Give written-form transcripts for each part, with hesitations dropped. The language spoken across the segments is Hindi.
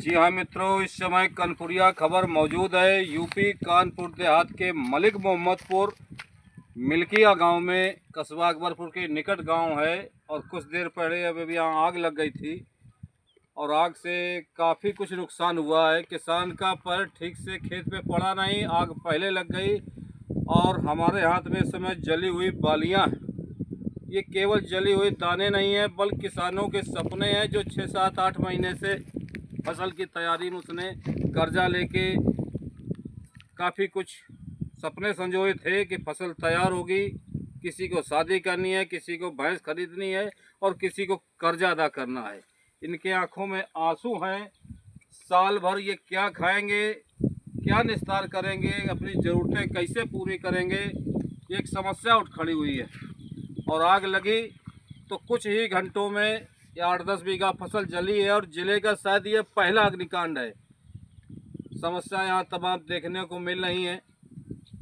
जी हाँ मित्रों, इस समय कानपुरिया खबर मौजूद है। यूपी कानपुर देहात के मलिक मोहम्मदपुर मिल्किया गांव में, कस्बा अकबरपुर के निकट गांव है। और कुछ देर पहले अभी यहाँ आग लग गई थी और आग से काफ़ी कुछ नुकसान हुआ है। किसान का पैर ठीक से खेत पे पड़ा नहीं, आग पहले लग गई। और हमारे हाथ में इस समय जली हुई बालियाँ हैं। ये केवल जली हुई दाने नहीं है, बल्कि किसानों के सपने हैं जो 6, 7, 8 महीने से फसल की तैयारी में उसने कर्जा लेके काफ़ी कुछ सपने संजोए थे कि फसल तैयार होगी, किसी को शादी करनी है, किसी को भैंस खरीदनी है और किसी को कर्जा अदा करना है। इनके आंखों में आंसू हैं। साल भर ये क्या खाएंगे, क्या निस्तार करेंगे, अपनी ज़रूरतें कैसे पूरी करेंगे, एक समस्या उठ खड़ी हुई है। और आग लगी तो कुछ ही घंटों में 8-10 बीघा फसल जली है और जिले का शायद ये पहला अग्निकांड है। समस्या यहाँ तमाम देखने को मिल रही है।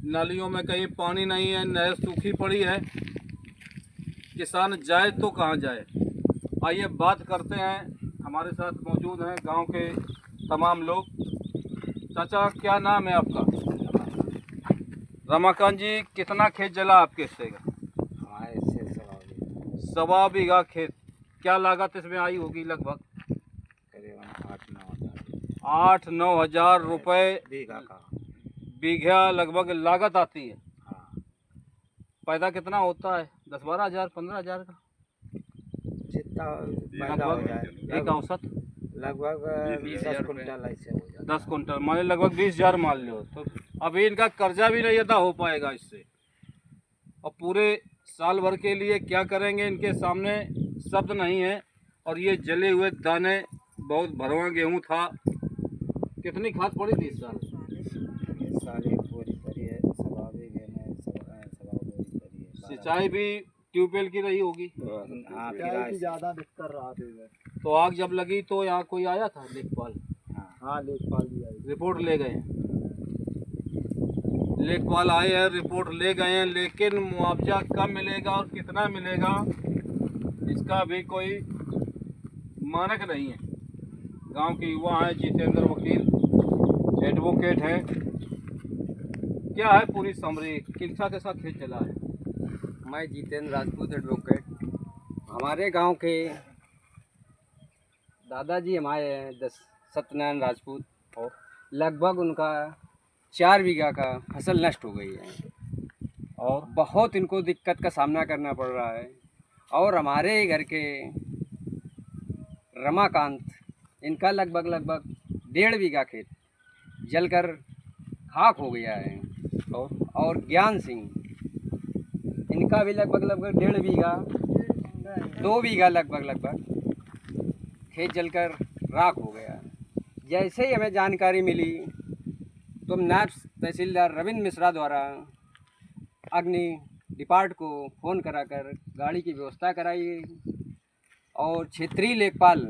नालियों में कहीं पानी नहीं है, नहर सूखी पड़ी है। किसान जाए तो कहाँ जाए। आइए बात करते हैं, हमारे साथ मौजूद हैं गांव के तमाम लोग। चाचा, क्या नाम है आपका? रमाकांत जी, कितना खेत जला आपके हिस्से का? हमारे से 1.25 बीघा खेत। क्या लागत इसमें आई होगी? लगभग करीबन 8-9 हज़ार 8-9 हज़ार रुपये बीघा का। बीघा लगभग लागत आती है। हाँ, पैदा कितना होता है? 10-12 हज़ार, 15 हज़ार का जितना पैदा हो जाए एक औसत? लगभग 10 कुंटल ऐसे हो जाता 10 कुंटल माने लगभग 20 हज़ार मान लो। तो अभी इनका कर्जा भी नहीं अदा हो पाएगा इससे। और पूरे साल भर के लिए क्या करेंगे, इनके सामने शब्द नहीं है। और ये जले हुए दाने, बहुत भरवा गेहूँ था। कितनी खाद पड़ी थी इस साल? इस साल एक बोरी पड़ी है, सवा बीघे में सवा बोरी पड़ी है। सिंचाई भी ट्यूबवेल की रही होगी। हाँ, ज़्यादा दिक्कत रहा था। तो आग जब लगी तो यहाँ कोई आया था लेखपाल? हाँ, लेखपाल भी आई। रिपोर्ट ले गए हैं? लेखपाल आए हैं, रिपोर्ट ले गए हैं, लेकिन मुआवजा कब मिलेगा और कितना मिलेगा इसका भी कोई मानक नहीं है। गांव के युवा हैं, जितेंद्र वकील एडवोकेट हैं। क्या है पूरी समरी, किनसा के साथ खेत चला है? मैं जितेंद्र राजपूत एडवोकेट। हमारे गांव के दादाजी हमारे हैं सत्यनारायण राजपूत, और लगभग उनका 4 बीघा का फसल नष्ट हो गई है और बहुत इनको दिक्कत का सामना करना पड़ रहा है। और हमारे घर के रमाकांत, इनका लगभग 1.5 बीघा खेत जलकर खाक हो गया है। और ज्ञान सिंह, इनका भी लगभग 1.5 बीघा, 2 बीघा लगभग खेत जलकर राख हो गया। जैसे ही हमें जानकारी मिली तो नायब तहसीलदार रविंद्र मिश्रा द्वारा अग्नि डिपार्ट को फ़ोन कराकर गाड़ी की व्यवस्था कराई गई और क्षेत्रीय लेखपाल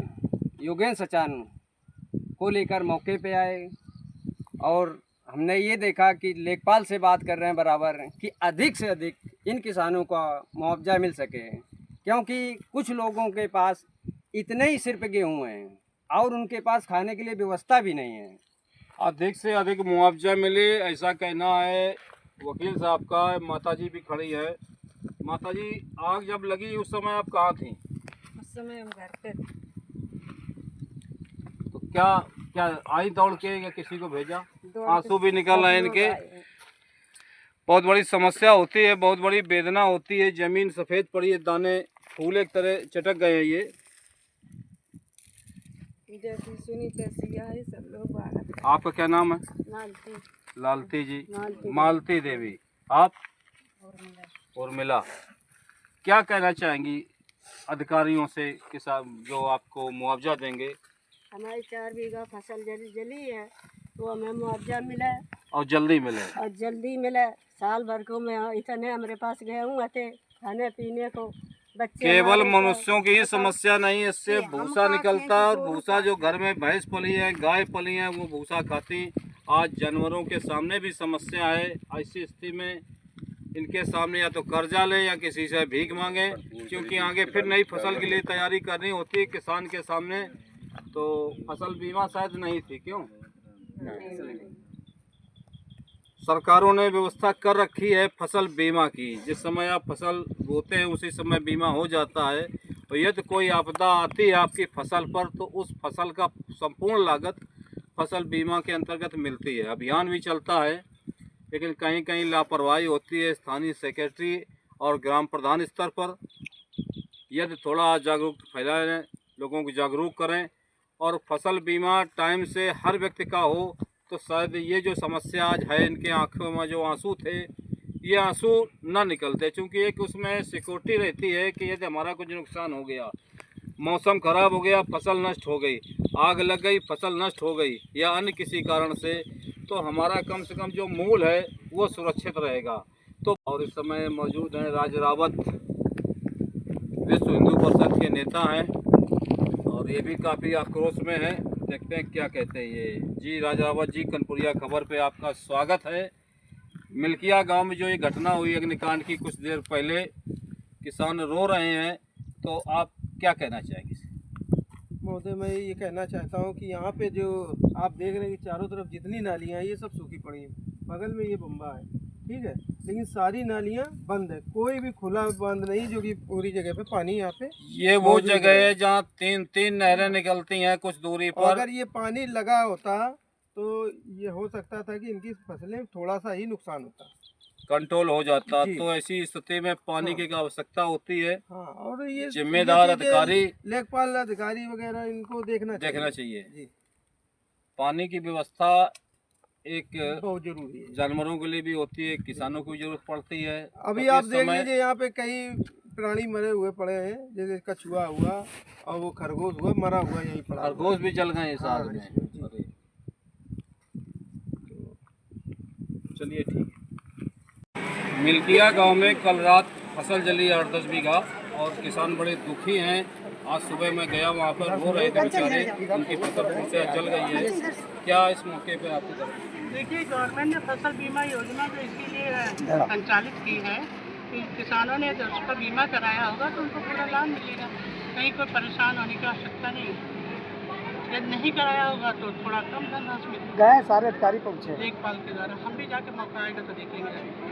योगेंद्र सचान को लेकर मौके पे आए। और हमने ये देखा कि लेखपाल से बात कर रहे हैं बराबर कि अधिक से अधिक इन किसानों का मुआवजा मिल सके, क्योंकि कुछ लोगों के पास इतने ही सिर्फ गेहूँ हैं और उनके पास खाने के लिए व्यवस्था भी नहीं है। अधिक से अधिक मुआवजा मिले, ऐसा कहना है वकील साहब का। माताजी भी खड़ी है। माताजी, आग जब लगी उस समय आप कहाँ थी? उस समय हम घर पे थे। तो क्या आई दौड़ के या किसी को भेजा? दौड़ आंसू के भी निकल रहे हैं सब लोग इनके। आए। बहुत बड़ी समस्या होती है, बहुत बड़ी वेदना होती है। जमीन सफ़ेद पड़ी है, दाने फूल एक तरह चटक गए हैं। ये जैसी सुनी तैसी आई, सब लोग बाहर। आपका क्या नाम है? लालती लालती जी, मालती मालती देवी। आप? और मिला। उर्मिला। क्या कहना चाहेंगी अधिकारियों से, किसान जो आपको मुआवजा देंगे? हमारी 4 बीघा फसल जली है, तो हमें मुआवजा मिला और जल्दी मिले। और जल्दी मिला। साल भर को में इतने हमारे पास गेहूँ थे, खाने पीने को। बच्चे केवल हमारे मनुष्यों की ही समस्या नहीं, इससे हम भूसा खाते निकलता हैं है। और तो भूसा जो घर में भैंस पली है, गाय पली है, वो भूसा खाती। आज जानवरों के सामने भी समस्या है। ऐसी स्थिति में इनके सामने या तो कर्जा ले या किसी से भीख मांगे, क्योंकि आगे फिर नई फसल के लिए तैयारी करनी होती है। किसान के सामने तो फसल बीमा शायद नहीं थी, क्यों? सरकारों ने व्यवस्था कर रखी है फसल बीमा की। जिस समय आप फसल बोते हैं उसी समय बीमा हो जाता है, और यदि कोई आपदा आती है आपकी फसल पर तो उस फसल का संपूर्ण लागत फसल बीमा के अंतर्गत मिलती है। अभियान भी चलता है, लेकिन कहीं कहीं लापरवाही होती है स्थानीय सेक्रेटरी और ग्राम प्रधान स्तर पर। यदि थोड़ा जागरूकता फैलाएं, लोगों को जागरूक करें और फसल बीमा टाइम से हर व्यक्ति का हो, तो शायद ये जो समस्या आज है, इनके आंखों में जो आंसू थे ये आंसू ना निकलते। क्योंकि एक उसमें सिक्योरिटी रहती है कि यदि हमारा कुछ नुकसान हो गया, मौसम खराब हो गया, फसल नष्ट हो गई, आग लग गई, फसल नष्ट हो गई, या अन्य किसी कारण से, तो हमारा कम से कम जो मूल है वो सुरक्षित रहेगा। तो और इस समय मौजूद हैं राज रावत, विश्व हिंदू परिषद के नेता हैं, और ये भी काफ़ी आक्रोश में है। देखते हैं क्या कहते हैं ये। जी राज रावत जी, कनपुरिया खबर पे आपका स्वागत है। मिल्किया गांव में जो ये घटना हुई अग्निकांड की कुछ देर पहले, किसान रो रहे हैं, तो आप क्या कहना चाहेंगे? महोदय, मैं ये कहना चाहता हूँ कि यहाँ पे जो आप देख रहे हैं कि चारों तरफ जितनी नालियाँ हैं ये सब सूखी पड़ी हैं। बगल में ये बम्बा है, ठीक है, लेकिन सारी नालियाँ बंद है, कोई भी खुला बंद नहीं, जो कि पूरी जगह पे पानी यहाँ पे ये वो जगह है जहाँ तीन नहरें निकलती हैं कुछ दूरी पर। अगर ये पानी लगा होता तो ये हो सकता था कि इनकी फसलें थोड़ा सा ही नुकसान होता, कंट्रोल हो जाता। जी। तो ऐसी स्थिति में पानी की आवश्यकता होती है। हाँ, और ये जिम्मेदार ये चीजें अधिकारी, लेखपाल अधिकारी वगैरह इनको देखना चाहिए। जी, पानी की व्यवस्था एक बहुत जरूरी है। जानवरों के लिए भी होती है, किसानों को भी जरूरत पड़ती है। अभी तो आप इस देख समय लीजिए यहाँ पे कई प्राणी मरे हुए पड़े हैं, जैसे कछुआ हुआ और वो खरगोश हुआ, मरा हुआ यहीं पड़ा। खरगोश भी जल गए इस आग में। जी। अरे, चलिए ठीक है। मिल्किया गांव में कल रात फसल जली 8-10 बीघा, और किसान बड़े दुखी हैं। आज सुबह मैं गया, वहाँ पर रो रहे थे बेचारे, उनकी फसल पूरी तरह जल गई है। क्या इस मौके पे आपकी तरफ? देखिए, गवर्नमेंट ने फसल बीमा योजना तो इसीलिए संचालित की है कि किसानों ने जब उसका बीमा कराया होगा तो उनको पूरा लाभ मिलेगा, कहीं कोई परेशान होने की आवश्यकता नहीं है। यदि नहीं कराया होगा तो थोड़ा कम धनराशि मिलेगा। गए सारे अधिकारी पहुँचे। देखभाल के द्वारा हम भी जाके मौका आएगा तो देखेंगे।